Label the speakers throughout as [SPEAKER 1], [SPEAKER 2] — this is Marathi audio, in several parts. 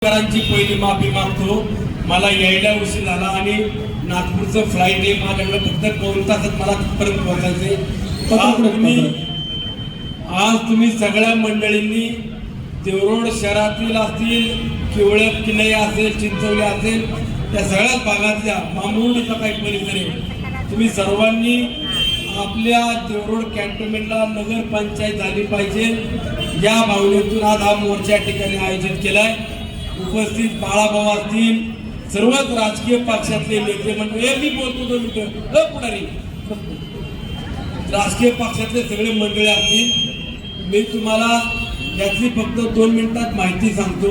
[SPEAKER 1] करांची पहिली माफी मागतो। मला यायला उशीर झाला आणि नागपूरचं फ्लाईट आहे, माझ्याकडे फक्त 2 तासात मला तिथपर्यंत पोहोचायचे। आज तुम्ही सगळ्या मंडळींनी देवरोड शहरातील असतील, किवळप किनई असेल, चिंचवली असेल, त्या सगळ्या भागातल्या मामुर्डीचा काही परिसर आहे, तुम्ही सर्वांनी आपल्या देवरोड कॅन्टोन्मेंटला नगर पंचायत झाली पाहिजे या भावनेतून आज हा मोर्चा ठिकाणी आयोजित केलाय। उपस्थित बाळाभाऊ असतील, सर्वच राजकीय पक्षातले नेते मंडळी, मी बोलतो 2 मिनिटं पुढारी, राजकीय पक्षातले सगळे मंडळी असतील। मी तुम्हाला याची फक्त 2 मिनिटात माहिती सांगतो।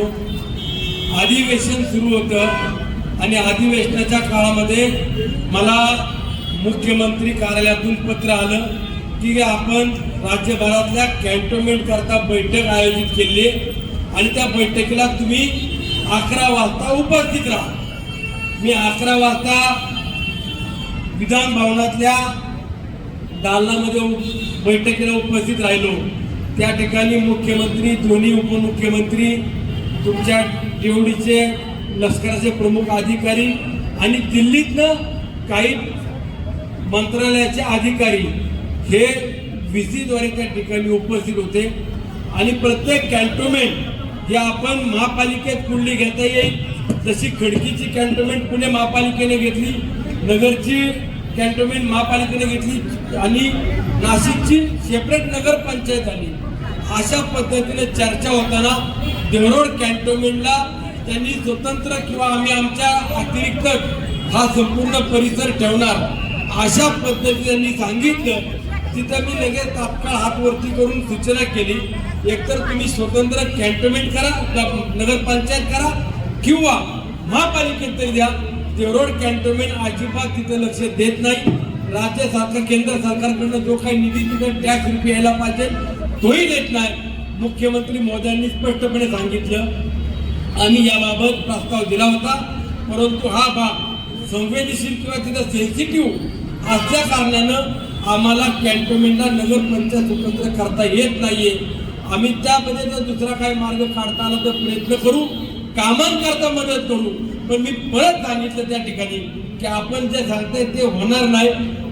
[SPEAKER 1] अधिवेशन सुरू होतं आणि अधिवेशनाच्या काळामध्ये मला मुख्यमंत्री कार्यालयातून पत्र आलं की आपण राज्यभरातल्या कॅन्टोन्मेंट करता बैठक आयोजित केली आणि त्या बैठकीला तुम्ही 11 वाजता उपस्थित राहा। मी 11 वाजता विधान भवनातल्या दालनामध्ये बैठकीला उपस्थित राहिलो। त्या ठिकाणी मुख्यमंत्री, दोन्ही उपमुख्यमंत्री, तुमच्या देवडीचे लष्कराचे प्रमुख अधिकारी आणि दिल्लीतनं काही मंत्रालयाचे अधिकारी हे व्हीसीद्वारे त्या ठिकाणी उपस्थित होते आणि प्रत्येक कॅन्टोन्मेंट हे आपण महापालिकेत कुठली घेता येईल, जशी खडकीची कॅन्टोन्मेंट पुणे महापालिकेने घेतली, नगरची कॅन्टोन्मेंट महापालिकेने घेतली आणि नाशिकची सेपरेट नगर पंचायत झाली। अशा पद्धतीने चर्चा होताना देवरोड कॅन्टोन्मेंटला त्यांनी स्वतंत्र किंवा आम्ही आमच्या अतिरिक्त हा संपूर्ण परिसर ठेवणार अशा पद्धतीने त्यांनी सांगितलं। तिथं मी लगेच तात्काळ हात वरती करून सूचना केली, एकतर तुम्ही स्वतंत्र कॅन्टोन्मेंट करा, नगरपंचायत करा किंवा महापालिकेत तरी द्या। देवरोड कॅन्टोन्मेंट अजिबात तिथं लक्ष देत नाही। राज्य सरकार, केंद्र सरकारकडनं जो काही निधी तिथं टॅक्स रुपये यायला पाहिजे तोही देत नाही। मुख्यमंत्री मोदयांनी स्पष्टपणे सांगितलं आणि याबाबत प्रस्ताव दिला होता, परंतु हा भाग संवेदनशील किंवा तिथं सेन्सिटिव्ह असल्या कारणानं आम्हाला कॅन्टोन्मेंटला नगर पंचायत स्वतंत्र करता येत नाहीये। आम्ही त्यामध्ये जर दुसरा काही मार्ग काढता आला तर प्रयत्न करू, कामांकरता मदत करू। पण मी परत सांगितलं त्या ठिकाणी की आपण जे सांगताय ते होणार नाही।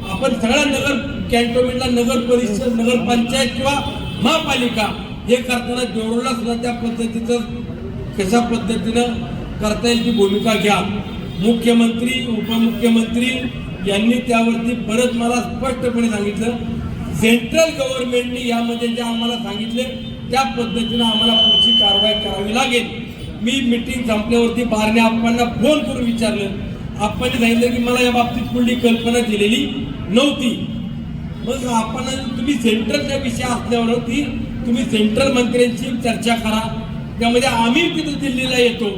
[SPEAKER 1] आपण सगळ्या नगर कॅन्टोन्मेंटला नगर परिषद, नगर पंचायत किंवा महापालिका हे करताना देवरोडला सुद्धा त्या पद्धतीचं कशा पद्धतीनं करता येईल ती भूमिका घ्या। मुख्यमंत्री, उपमुख्यमंत्री यांनी त्यावरती परत मला स्पष्टपणे सांगितलं, सेंट्रल गव्हर्नमेंटने यामध्ये जे आम्हाला सांगितले त्या पद्धतीने आम्हाला पुढची कारवाई करावी लागेल। मी मीटिंग संपल्यावरती बारणे आप्पांना फोन करून विचारलं, आप्पांनी सांगितलं की मला या बाबतीत कुठली कल्पना दिलेली नव्हती। मग आपण तुम्ही सेंट्रलचा विषय असल्यावरती तुम्ही सेंट्रल मंत्र्यांची चर्चा करा, त्यामध्ये आम्ही तिथं दिल्लीला येतो।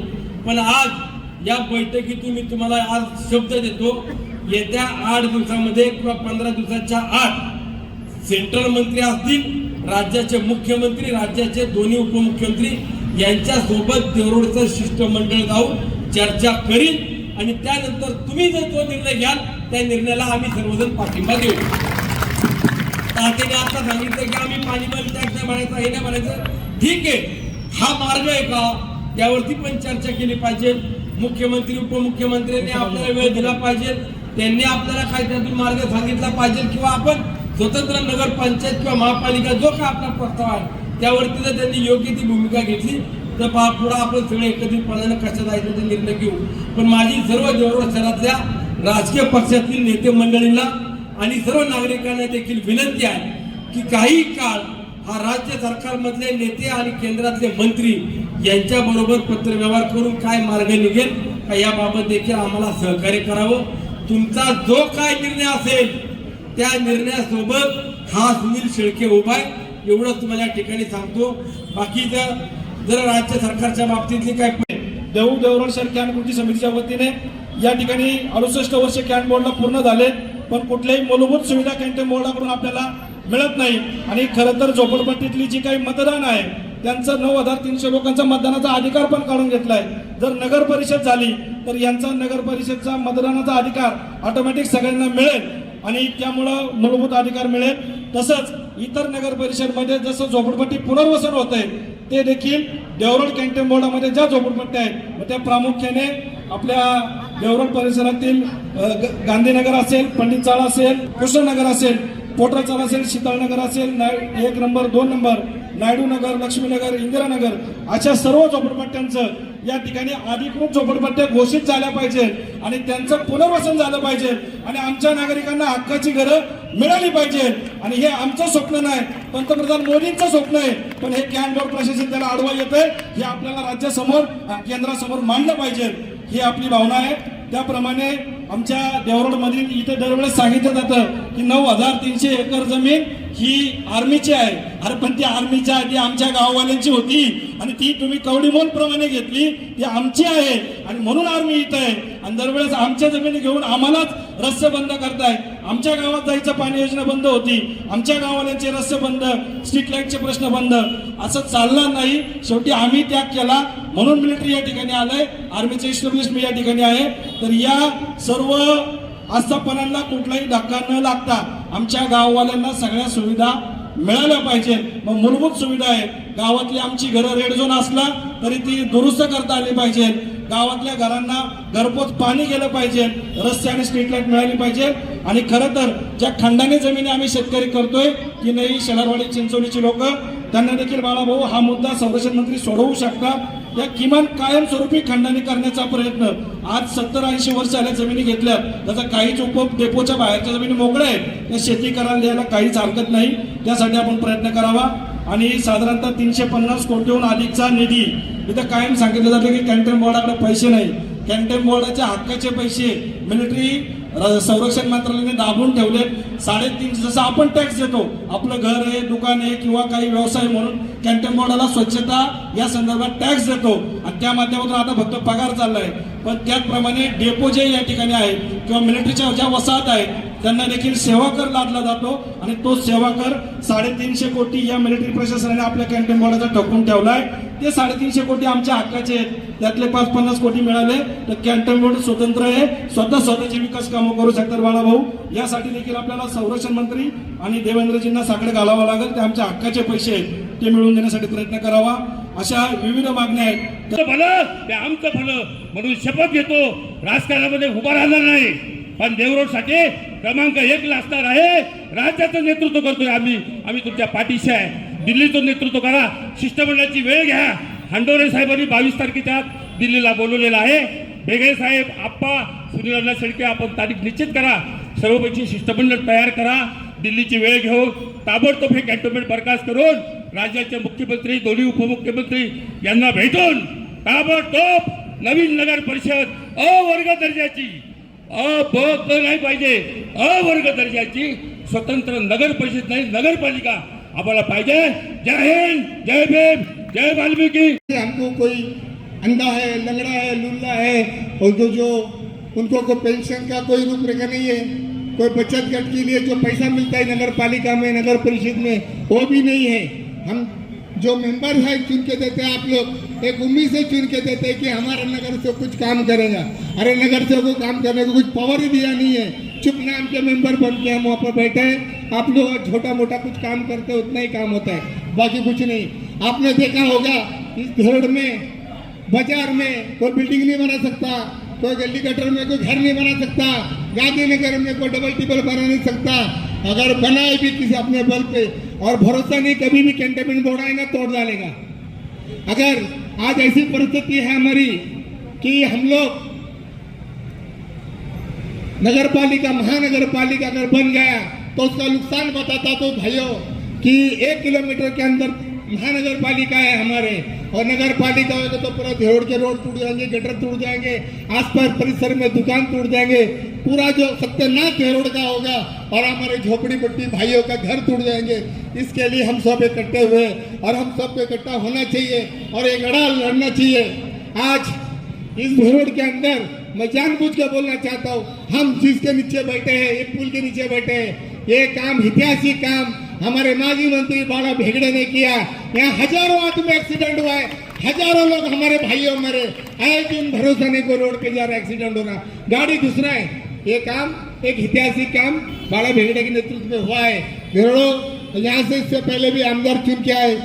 [SPEAKER 1] पण आज या बैठकीतून मी तुम्हाला आज शब्द देतो, येत्या 8 दिवसामध्ये किंवा 15 दिवसाच्या आत सेंट्रल मंत्री असतील, राज्याचे मुख्यमंत्री, राज्याचे दोन्ही उपमुख्यमंत्री यांच्या सोबत देवरोडचं शिष्टमंडळ जाऊन चर्चा करील आणि त्यानंतर तुम्ही जर जो निर्णय घ्याल त्या निर्णयाला आम्ही सर्वजण पाठिंबा देऊ। तात्याने आता सांगितलं की आम्ही पाणीबंद टॅक्स नाही भरायचा, हे नाही भरायचं, ठीक आहे, हा मार्ग आहे का त्यावरती पण चर्चा केली पाहिजे। मुख्यमंत्री, उपमुख्यमंत्र्यांनी आपल्याला वेळ दिला पाहिजे, त्यांनी आपल्याला काय त्यातून मार्ग सांगितला पाहिजे किंवा आपण स्वतंत्र नगर पंचायत किंवा महापालिका जो काय आपला प्रस्ताव आहे त्यावरती जर त्यांनी योग्य ती भूमिका घेतली तर पुढे आपण सगळे एकत्रितपणाने कशा जायचं ते निर्णय घेऊ। पण माझी सर्व देवरोड शहरातल्या राजकीय पक्षातील नेते मंडळींना आणि सर्व नागरिकांना देखील विनंती आहे की काही काळ हा राज्य सरकारमधले नेते आणि केंद्रातले मंत्री यांच्याबरोबर पत्रव्यवहार करून काय मार्ग निघेल का याबाबत देखील आम्हाला सहकार्य करावं। तुमचा जो काय निर्णय असेल त्या निर्णयासोबत हा सुनील शेळके उभा आहे, एवढं तुम्हाला या ठिकाणी सांगतो। बाकी जर राज्य सरकारच्या बाबतीतली काय
[SPEAKER 2] देवरोड शहर कॅन कृती समितीच्या वतीने या ठिकाणी 68 वर्ष कॅन बोर्डला पूर्ण झाले, पण कुठल्याही मूलभूत सुविधा कॅन्टोन बोर्डाकडून आपल्याला मिळत नाही। आणि खरं तर झोपडपट्टीतली जी काही मतदान आहे त्यांचं 9300 लोकांचा मतदानाचा अधिकार पण काढून घेतलाय। जर नगर परिषद झाली तर यांचा नगर परिषदचा मतदानाचा अधिकार ऑटोमॅटिक सगळ्यांना मिळेल आणि त्यामुळं मूलभूत अधिकार मिळेल। तसंच इतर नगर परिषद मध्ये जसं झोपडपट्टी पुनर्वसन होत आहे ते देखील देवरोड कॅन्टोन्मेंट बोर्डामध्ये ज्या झोपडपट्ट्या आहेत मग त्या प्रामुख्याने आपल्या देवरोड परिसरातील गांधीनगर असेल, पंडित चाळ असेल, कृष्णनगर असेल, पोटरा चाळ असेल, शीतळनगर असेल, 1 नंबर 2 नंबर, नायडू नगर, लक्ष्मीनगर, इंदिरानगर अशा सर्व झोपडपट्ट्यांचं या ठिकाणी अधिकृत झोपडपट्ट्या घोषित झाल्या पाहिजे आणि त्यांचं पुनर्वसन झालं पाहिजे आणि आमच्या नागरिकांना हक्काची घरं मिळाली पाहिजे. आणि हे आमचं स्वप्न नाही, पंतप्रधान मोदींचं स्वप्न आहे. पण हे कॅन्ट बोर्ड प्रशासन त्याला आडवा येतंय, हे आपल्याला राज्यासमोर केंद्रासमोर मांडलं पाहिजे, ही आपली भावना आहे. त्याप्रमाणे आमच्या देवरोडमधील इथे दरवेळेस सांगितलं जातं की 9,300 एकर जमीन ही आर्मीची आहे. अरे पण ती आर्मीच्या आधी आमच्या गाववाल्यांची होती आणि ती तुम्ही कवडीमोल प्रमाणे घेतली, ती आमची आहे आणि म्हणून आर्मी इथं आहे. आणि दरवेळेस आमच्या जमिनी घेऊन आम्हालाच रस्ते बंद करताय. आमच्या गावात जायचं पाणी योजना बंद होती, आमच्या गाववाल्यांचे रस्ते बंद, स्ट्रीट लाईटचे प्रश्न बंद, असं चालणार नाही. शेवटी आम्ही त्याग केला म्हणून मिलिटरी या ठिकाणी आलंय, आर्मीचे इस्टॅब्लिशमेंट या ठिकाणी आहे. तर या सर्व आस्थापनांना कुठलाही धक्का न लागता आमच्या गाववाल्यांना सगळ्या सुविधा मिळाल्या पाहिजे. मग मूलभूत सुविधा आहे, गावातली आमची घरं रेड झोन असला तरी ती दुरुस्त करता आली पाहिजे, गावातल्या घरांना घरपोच पाणी गेलं पाहिजे, रस्ते आणि स्ट्रीट लाईट मिळाली पाहिजे. आणि खरं तर ज्या खंडाने जमिनी आम्ही शेतकरी करतोय की नाही, शेलारवाडी चिंचोलीची लोक, त्यांना देखील बाळाभाऊ हा मुद्दा संरक्षण मंत्री सोडवू शकतात. या किमान कायमस्वरूपी खंडणी करण्याचा प्रयत्न, आज 70-80 वर्ष आल्या जमिनी घेतल्यात, त्याचा काहीच उपयोग डेपोच्या बाहेरच्या जमिनी मोकळ्या आहेत, त्या शेती करायला द्यायला काहीच हरकत नाही. त्यासाठी आपण प्रयत्न करावा. आणि साधारणतः 350 कोटीहून अधिकचा निधी इथं कायम सांगितलं जातं की कॅन्टोन्मेंट बोर्डाकडे पैसे नाही. कॅन्टोन्मेंट बोर्डाच्या हक्काचे पैसे मिलिटरी संरक्षण मंत्रालयाने दाबून ठेवले. 3.5 जसं आपण टॅक्स देतो, आपलं घर आहे, दुकान आहे किंवा काही व्यवसाय म्हणून कॅन्टोन्मेंट बोर्डाला स्वच्छता या संदर्भात टॅक्स देतो आणि त्या माध्यमातून आता फक्त पगार चाललाय. पण त्याचप्रमाणे डेपो जे या ठिकाणी आहे किंवा मिलिटरीच्या ज्या वसाहत आहेत त्यांना देखील सेवा कर लादला जातो आणि तो सेवा कर 350 कोटी या मिलिटरी प्रशासनाने आपल्या कॅन्टोन्मेंट बोर्डाचा ठोकून ठेवलाय. ते 350 कोटी आमच्या हक्काचे आहेत, त्यातले 5-50 कोटी मिळाले तर कॅन्टोन्मेंट बोर्ड स्वतंत्र आहे, स्वतःचे विकास कामं करू शकतात बाळाभाऊ. यासाठी देखील आपल्याला संरक्षण मंत्री आणि देवेंद्रजींना साकडे घालावं लागेल. ते आमच्या हक्काचे पैसे आहेत, ते मिळवून देण्यासाठी प्रयत्न करावा. अशा विविध मागण्या आहेत.
[SPEAKER 3] भलं ते आमचं भलं म्हणून शपथ घेतो, राजकारणामध्ये उभा राहणार नाही. पण देवरोडसाठी क्रमांक 1 ला असणार आहे. राज्याचं नेतृत्व करतोय आम्ही तुमच्या पाठीशी आहे. दिल्लीचं नेतृत्व करा, शिष्टमंडळाची वेळ घ्या. हंडोरे साहेबांनी 22 तारखेच्या दिल्लीला बोलवलेलं आहे. बेगळे साहेब, आप्पा, सुनील अण्णा शेळके, आपण तारीख निश्चित करा, सर्वपक्षीय शिष्टमंडळ तयार करा, दिल्लीची वेळ घेऊन ताबडतोब हे कॅन्टोन्मेंट बरखास्त करून राज्याचे मुख्यमंत्री, दोन्ही उपमुख्यमंत्री यांना भेटून ताबडतोब नवीन नगर परिषद अवर्ग दर्जाची, नाही पाहिजे, अवर्ग दर्जाची स्वतंत्र नगर परिषद नाही, नगरपालिका आम्हाला पाहिजे. जय हिंद, जय भीम, जय वाल्मीकि.
[SPEAKER 4] हमको कोई अंधा है, लंगड़ा है, लुल्ला है और जो उनको पेंशन का कोई रूपरेखा नहीं है, कोई बचत गट के लिए जो पैसा मिलता है नगर पालिका में, नगर परिषद में, वो भी नहीं है. हम जो मेंबर है चुन के देते हैं, आप लोग एक उम्मीद से चुन के देते हैं कि हमारा नगर से कुछ काम करेगा. अरे नगर से को काम करने को कुछ पावर ही दिया नहीं है. चुप नाम के मेंबर बन के हम वहाँ पर बैठे हैं. आप लोग छोटा मोटा कुछ काम करते हैं, उतना ही काम होता है, बाकी कुछ नहीं. आपने देखा होगा इस रोड में, बाजार में कोई बिल्डिंग नहीं बना सकता, कोई गली गटर में कोई घर नहीं बना सकता, गांधीनगर में कोई डबल टिबल बना नहीं सकता. अगर बनाए भी किसी अपने बल पे, और भरोसा नहीं, कभी भी कैंटोन्मेंट बोर्ड आएगा तोड़ डालेगा. अगर आज ऐसी परिस्थिति है हमारी कि हम लोग नगर पालिका, महानगर पालिका अगर बन गया तो उसका नुकसान बताता तो भाइयों कि 1 किलोमीटर के अंदर महानगर पालिका है हमारे, और नगर पालिका होगा तो पूरा देवड़ के रोड टूट जाएंगे, गटर टूट जाएंगे, आसपास परिसर में दुकान टूट जाएंगे, पूरा जो सत्यानाश देवड़ का होगा और हमारे झोपड़ी पट्टी भाइयों का घर टूट जाएंगे. इसके लिए हम सब इकट्ठे हुए और हम सबको इकट्ठा होना चाहिए और एक लड़ना चाहिए. आज इस देवड़ के अंदर मैं जानबूझ के बोलना चाहता हूँ, हम जिसके नीचे बैठे हैं, एक पुल के नीचे बैठे हैं, ये काम ऐतिहासिक काम हमारे माजी मंत्री बाला भेगड़े ने किया. यहाँ हजारों आदमी एक्सीडेंट हुआ है, हजारों लोग हमारे भाइयों मरे. आए दिन भरोसा नहीं को रोड पे जा रहा एक्सीडेंट होना, गाड़ी दूसरा है. ये काम एक ऐतिहासिक काम बाला भेगड़े के नेतृत्व में हुआ है. यहाँ से इससे पहले भी आमदार चुन के आए,